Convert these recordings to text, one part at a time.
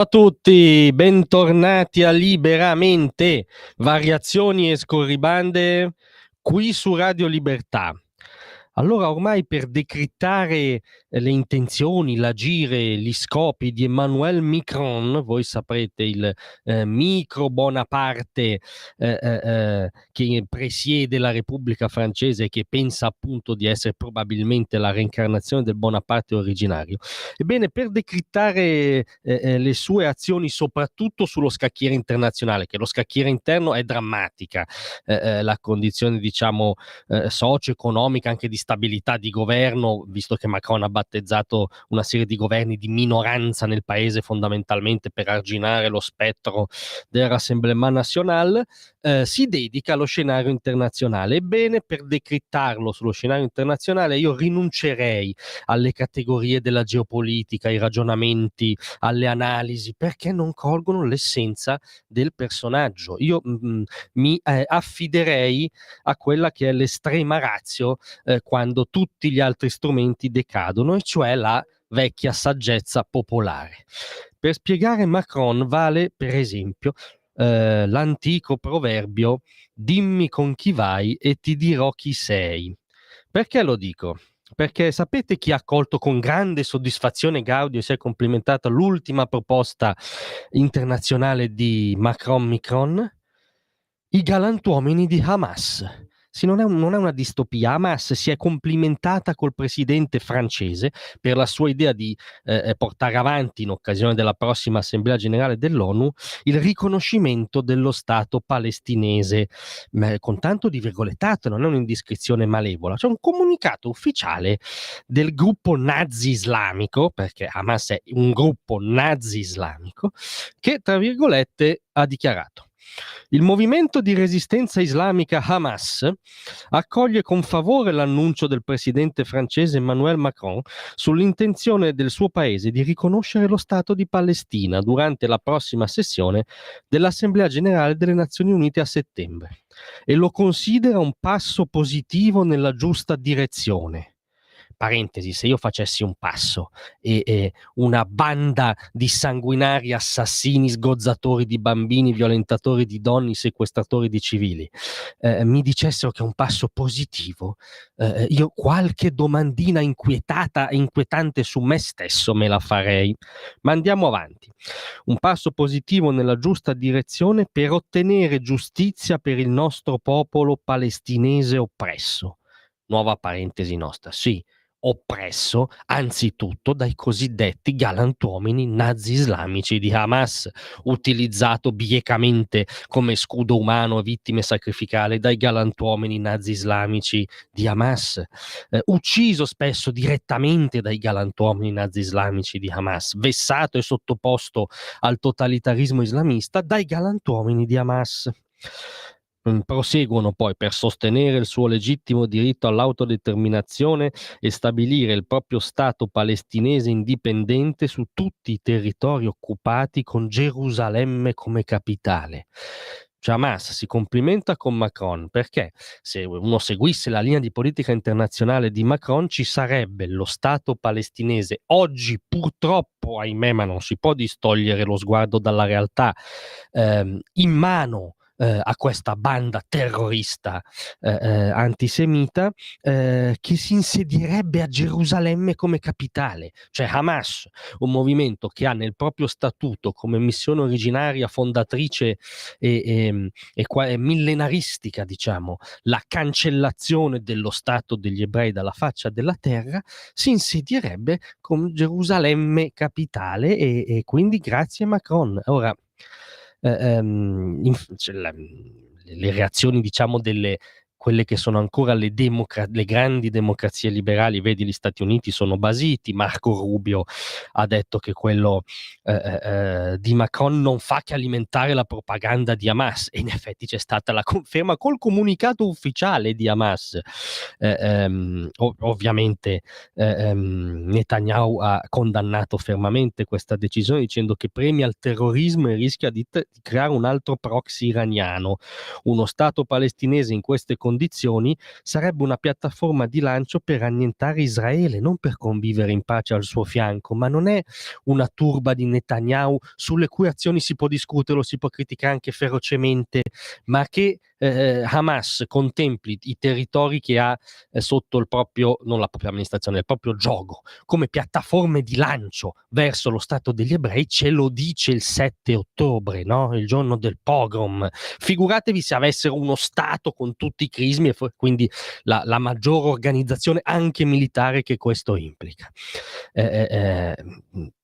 A tutti, bentornati a Liberamente, variazioni e scorribande qui su Radio Libertà. Allora, ormai per decrittare le intenzioni, l'agire, gli scopi di Emmanuel Macron, voi saprete il micro Bonaparte che presiede la Repubblica francese e che pensa appunto di essere probabilmente la reincarnazione del Bonaparte originario. Ebbene, per decrittare le sue azioni, soprattutto sullo scacchiere internazionale, che lo scacchiere interno è drammatica, la condizione, diciamo, socio-economica, anche di stabilità di governo, visto che Macron ha battezzato una serie di governi di minoranza nel paese fondamentalmente per arginare lo spettro del Rassemblement National, si dedica allo scenario internazionale. Ebbene, per decrittarlo sullo scenario internazionale io rinuncerei alle categorie della geopolitica, ai ragionamenti, alle analisi, perché non colgono l'essenza del personaggio. Io mi affiderei a quella che è l'estrema ratio quando tutti gli altri strumenti decadono, e cioè la vecchia saggezza popolare. Per spiegare Macron vale, per esempio, l'antico proverbio dimmi con chi vai e ti dirò chi sei. Perché lo dico? Perché sapete chi ha accolto con grande soddisfazione Gaudio e si è complimentata l'ultima proposta internazionale di Macron? I galantuomini di Hamas. Sì, non è una distopia. Hamas si è complimentata col presidente francese per la sua idea di portare avanti, in occasione della prossima Assemblea Generale dell'ONU, il riconoscimento dello Stato palestinese, con tanto di virgolettato, non è un'indiscrezione malevola. C'è un comunicato ufficiale del gruppo nazi islamico, perché Hamas è un gruppo nazi islamico, che, tra virgolette, ha dichiarato: il movimento di resistenza islamica Hamas accoglie con favore l'annuncio del presidente francese Emmanuel Macron sull'intenzione del suo paese di riconoscere lo Stato di Palestina durante la prossima sessione dell'Assemblea Generale delle Nazioni Unite a settembre, e lo considera un passo positivo nella giusta direzione. Parentesi, se io facessi un passo e una banda di sanguinari assassini, sgozzatori di bambini, violentatori di donne, sequestratori di civili, mi dicessero che è un passo positivo, io qualche domandina inquietante su me stesso me la farei. Ma andiamo avanti. Un passo positivo nella giusta direzione per ottenere giustizia per il nostro popolo palestinese oppresso. Nuova parentesi nostra, sì, oppresso anzitutto dai cosiddetti galantuomini nazi islamici di Hamas, utilizzato biecamente come scudo umano e vittime sacrificali dai galantuomini nazi islamici di Hamas, ucciso spesso direttamente dai galantuomini nazi islamici di Hamas, vessato e sottoposto al totalitarismo islamista dai galantuomini di Hamas. Proseguono poi per sostenere il suo legittimo diritto all'autodeterminazione e stabilire il proprio Stato palestinese indipendente su tutti i territori occupati, con Gerusalemme come capitale. Cioè, Hamas si complimenta con Macron perché, se uno seguisse la linea di politica internazionale di Macron, ci sarebbe lo Stato palestinese oggi, purtroppo, ahimè, ma non si può distogliere lo sguardo dalla realtà, in mano a questa banda terrorista antisemita, che si insedierebbe a Gerusalemme come capitale. Cioè Hamas, un movimento che ha nel proprio statuto come missione originaria, fondatrice e millenaristica, diciamo, la cancellazione dello Stato degli ebrei dalla faccia della terra, si insedierebbe con Gerusalemme capitale, e quindi grazie Macron. Ora, le reazioni, diciamo, delle quelle che sono ancora le grandi democrazie liberali, vedi gli Stati Uniti, sono basiti. Marco Rubio ha detto che quello di Macron non fa che alimentare la propaganda di Hamas, e in effetti c'è stata la conferma col comunicato ufficiale di Hamas. Ovviamente Netanyahu ha condannato fermamente questa decisione, dicendo che premia il terrorismo e rischia di creare un altro proxy iraniano. Uno Stato palestinese in queste condizioni condizioni, sarebbe una piattaforma di lancio per annientare Israele, non per convivere in pace al suo fianco, ma non è una turba di Netanyahu sulle cui azioni si può discutere o si può criticare anche ferocemente, ma che Hamas contempli i territori che ha sotto il proprio, non la propria amministrazione, il proprio giogo, come piattaforme di lancio verso lo Stato degli ebrei, ce lo dice il 7 ottobre, no? Il giorno del pogrom. Figuratevi se avessero uno Stato con tutti i crismi e quindi la maggiore organizzazione anche militare che questo implica.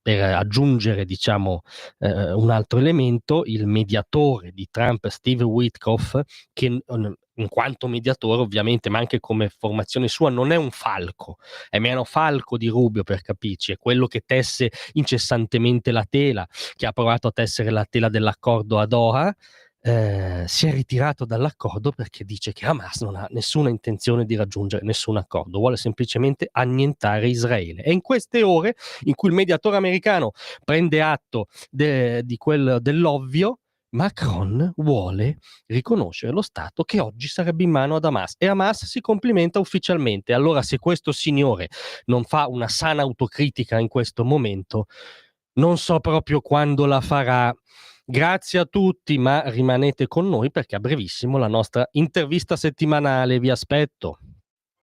Per aggiungere, diciamo, un altro elemento, il mediatore di Trump, Steve Witkoff, che in quanto mediatore ovviamente, ma anche come formazione sua, non è un falco, è meno falco di Rubio, per capirci, è quello che tesse incessantemente la tela, che ha provato a tessere la tela dell'accordo a Doha. Si è ritirato dall'accordo perché dice che Hamas non ha nessuna intenzione di raggiungere nessun accordo, vuole semplicemente annientare Israele. E in queste ore in cui il mediatore americano prende atto dell'ovvio, Macron vuole riconoscere lo Stato che oggi sarebbe in mano ad Hamas, e Hamas si complimenta ufficialmente. Allora, se questo signore non fa una sana autocritica in questo momento, non so proprio quando la farà. Grazie a tutti, ma rimanete con noi perché a brevissimo la nostra intervista settimanale. Vi aspetto.